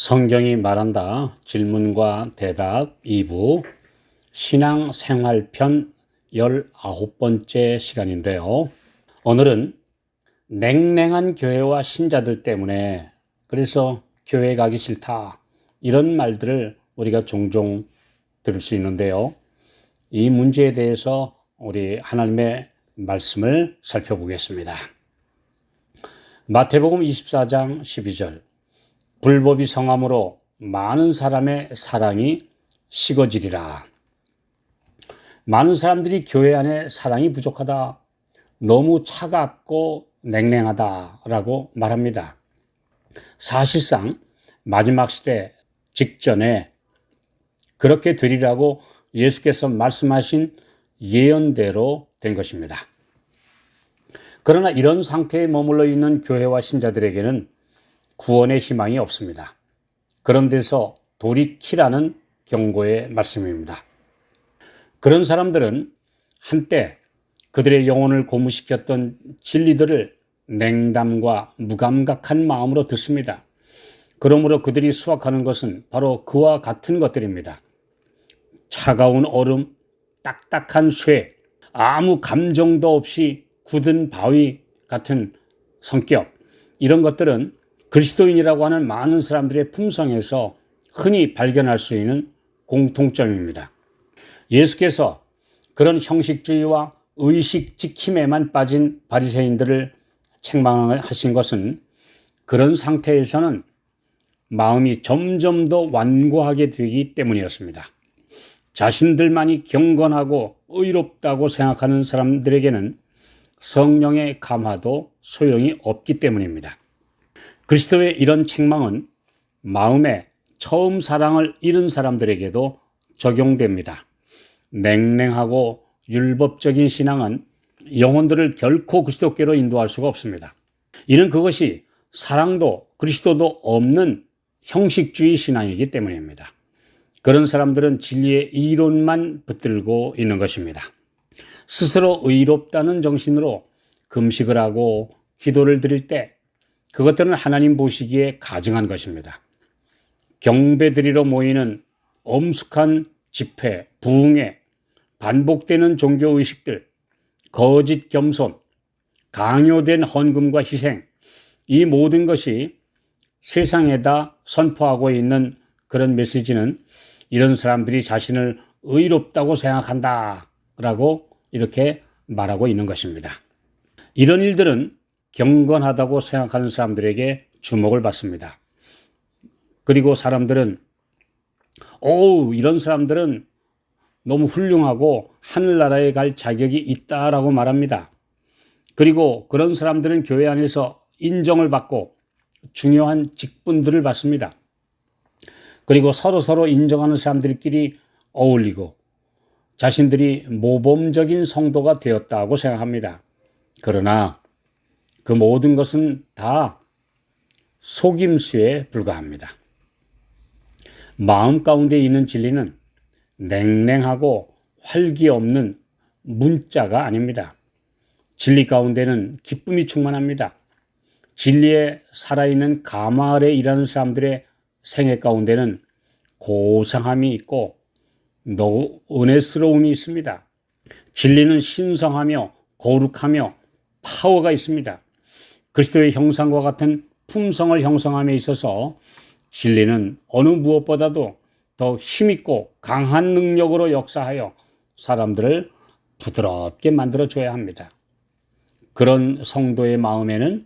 성경이 말한다. 질문과 대답 2부 신앙생활편 19번째 시간인데요. 오늘은 냉랭한 교회와 신자들 때문에 그래서 교회 가기 싫다 이런 말들을 우리가 종종 들을 수 있는데요. 이 문제에 대해서 우리 하나님의 말씀을 살펴보겠습니다. 마태복음 24장 12절 불법이 성함으로 많은 사람의 사랑이 식어지리라. 많은 사람들이 교회 안에 사랑이 부족하다, 너무 차갑고 냉랭하다라고 말합니다. 사실상 마지막 시대 직전에 그렇게 되리라고 예수께서 말씀하신 예언대로 된 것입니다. 그러나 이런 상태에 머물러 있는 교회와 신자들에게는 구원의 희망이 없습니다. 그런 데서 돌이키라는 경고의 말씀입니다. 그런 사람들은 한때 그들의 영혼을 고무시켰던 진리들을 냉담과 무감각한 마음으로 듣습니다. 그러므로 그들이 수확하는 것은 바로 그와 같은 것들입니다. 차가운 얼음, 딱딱한 쇠, 아무 감정도 없이 굳은 바위 같은 성격, 이런 것들은 그리스도인이라고 하는 많은 사람들의 품성에서 흔히 발견할 수 있는 공통점입니다. 예수께서 그런 형식주의와 의식 지킴에만 빠진 바리새인들을 책망하신 것은 그런 상태에서는 마음이 점점 더 완고하게 되기 때문이었습니다. 자신들만이 경건하고 의롭다고 생각하는 사람들에게는 성령의 감화도 소용이 없기 때문입니다. 그리스도의 이런 책망은 마음에 처음 사랑을 잃은 사람들에게도 적용됩니다. 냉랭하고 율법적인 신앙은 영혼들을 결코 그리스도께로 인도할 수가 없습니다. 이는 그것이 사랑도 그리스도도 없는 형식주의 신앙이기 때문입니다. 그런 사람들은 진리의 이론만 붙들고 있는 것입니다. 스스로 의롭다는 정신으로 금식을 하고 기도를 드릴 때 그것들은 하나님 보시기에 가증한 것입니다. 경배드리러 모이는 엄숙한 집회, 부흥회, 반복되는 종교의식들, 거짓 겸손, 강요된 헌금과 희생, 이 모든 것이 세상에다 선포하고 있는 그런 메시지는 이런 사람들이 자신을 의롭다고 생각한다 라고 이렇게 말하고 있는 것입니다. 이런 일들은 경건하다고 생각하는 사람들에게 주목을 받습니다. 그리고 사람들은 이런 사람들은 너무 훌륭하고 하늘나라에 갈 자격이 있다라고 말합니다. 그리고 그런 사람들은 교회 안에서 인정을 받고 중요한 직분들을 받습니다. 그리고 서로 인정하는 사람들끼리 어울리고 자신들이 모범적인 성도가 되었다고 생각합니다. 그러나 그 모든 것은 다 속임수에 불과합니다. 마음 가운데 있는 진리는 냉랭하고 활기 없는 문자가 아닙니다. 진리 가운데는 기쁨이 충만합니다. 진리에 살아있는 감화 아래 일하는 사람들의 생애 가운데는 고상함이 있고 은혜스러움이 있습니다. 진리는 신성하며 거룩하며 파워가 있습니다. 그리스도의 형상과 같은 품성을 형성함에 있어서 진리는 어느 무엇보다도 더 힘있고 강한 능력으로 역사하여 사람들을 부드럽게 만들어줘야 합니다. 그런 성도의 마음에는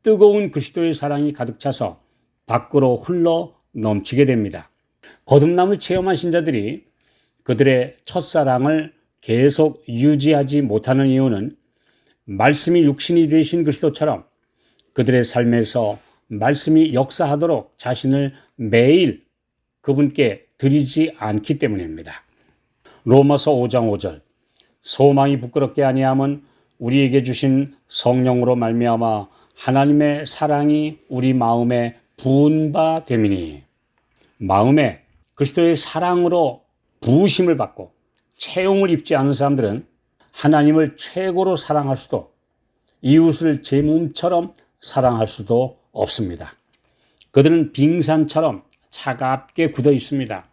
뜨거운 그리스도의 사랑이 가득 차서 밖으로 흘러 넘치게 됩니다. 거듭남을 체험한 신자들이 그들의 첫사랑을 계속 유지하지 못하는 이유는 말씀이 육신이 되신 그리스도처럼 그들의 삶에서 말씀이 역사하도록 자신을 매일 그분께 드리지 않기 때문입니다. 로마서 5장 5절 소망이 부끄럽게 아니함은 우리에게 주신 성령으로 말미암아 하나님의 사랑이 우리 마음에 부은 바 됨이니. 마음에 그리스도의 사랑으로 부으심을 받고 채용을 입지 않은 사람들은 하나님을 최고로 사랑할 수도 이웃을 제 몸처럼 사랑할 수도 없습니다. 그들은 빙산처럼 차갑게 굳어 있습니다.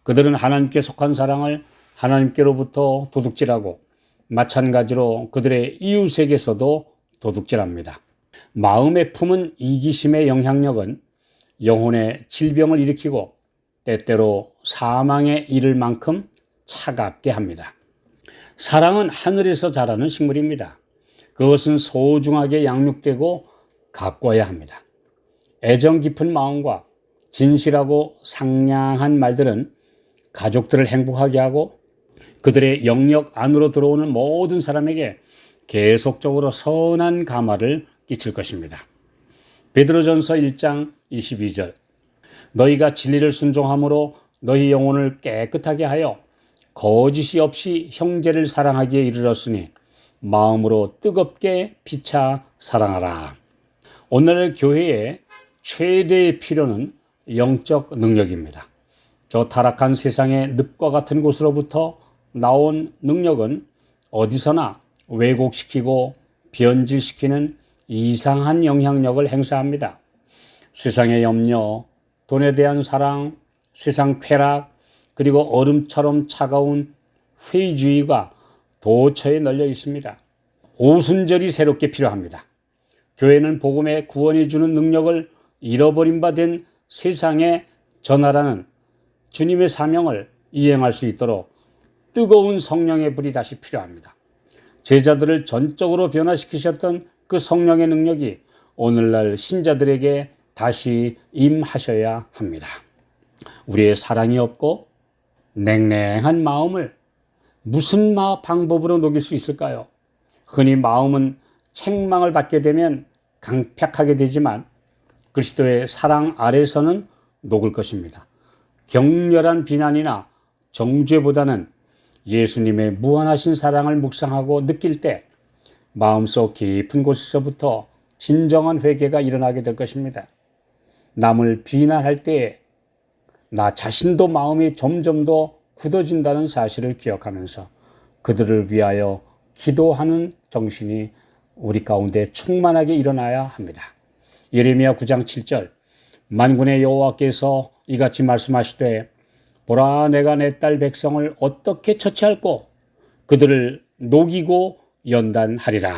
그들은 하나님께 속한 사랑을 하나님께로부터 도둑질하고 마찬가지로 그들의 이웃에게서도 도둑질합니다. 마음에 품은 이기심의 영향력은 영혼의 질병을 일으키고 때때로 사망에 이를 만큼 차갑게 합니다. 사랑은 하늘에서 자라는 식물입니다. 그것은 소중하게 양육되고 가꿔야 합니다. 애정 깊은 마음과 진실하고 상냥한 말들은 가족들을 행복하게 하고 그들의 영역 안으로 들어오는 모든 사람에게 계속적으로 선한 감화를 끼칠 것입니다. 베드로전서 1장 22절 너희가 진리를 순종함으로 너희 영혼을 깨끗하게 하여 거짓이 없이 형제를 사랑하기에 이르렀으니 마음으로 뜨겁게 피차 사랑하라. 오늘 교회의 최대의 필요는 영적 능력입니다. 저 타락한 세상의 늪과 같은 곳으로부터 나온 능력은 어디서나 왜곡시키고 변질시키는 이상한 영향력을 행사합니다. 세상의 염려, 돈에 대한 사랑, 세상 쾌락, 그리고 얼음처럼 차가운 회의주의가 도처에 널려 있습니다. 오순절이 새롭게 필요합니다. 교회는 복음의 구원해 주는 능력을 잃어버린 바 된 세상에 전하라는 주님의 사명을 이행할 수 있도록 뜨거운 성령의 불이 다시 필요합니다. 제자들을 전적으로 변화시키셨던 그 성령의 능력이 오늘날 신자들에게 다시 임하셔야 합니다. 우리의 사랑이 없고 냉랭한 마음을 무슨 방법으로 녹일 수 있을까요? 흔히 마음은 책망을 받게 되면 강팍하게 되지만 그리스도의 사랑 아래서는 녹을 것입니다. 격렬한 비난이나 정죄보다는 예수님의 무한하신 사랑을 묵상하고 느낄 때 마음속 깊은 곳에서부터 진정한 회개가 일어나게 될 것입니다. 남을 비난할 때에 나 자신도 마음이 점점 더 굳어진다는 사실을 기억하면서 그들을 위하여 기도하는 정신이 우리 가운데 충만하게 일어나야 합니다. 예레미야 9장 7절 만군의 여호와께서 이같이 말씀하시되 보라 내가 내 딸 백성을 어떻게 처치할꼬 그들을 녹이고 연단하리라.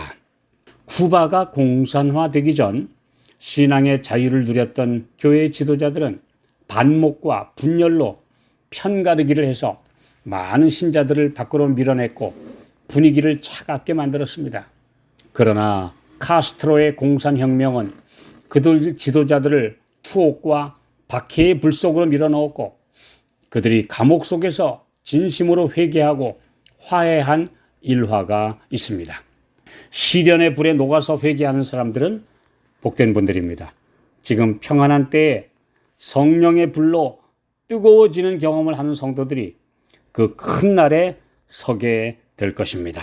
쿠바가 공산화되기 전 신앙의 자유를 누렸던 교회 지도자들은 반목과 분열로 편가르기를 해서 많은 신자들을 밖으로 밀어냈고 분위기를 차갑게 만들었습니다. 그러나 카스트로의 공산혁명은 그들 지도자들을 투옥과 박해의 불 속으로 밀어넣었고 그들이 감옥 속에서 진심으로 회개하고 화해한 일화가 있습니다. 시련의 불에 녹아서 회개하는 사람들은 복된 분들입니다. 지금 평안한 때에 성령의 불로 뜨거워지는 경험을 하는 성도들이 그 큰 날에 서게 될 것입니다.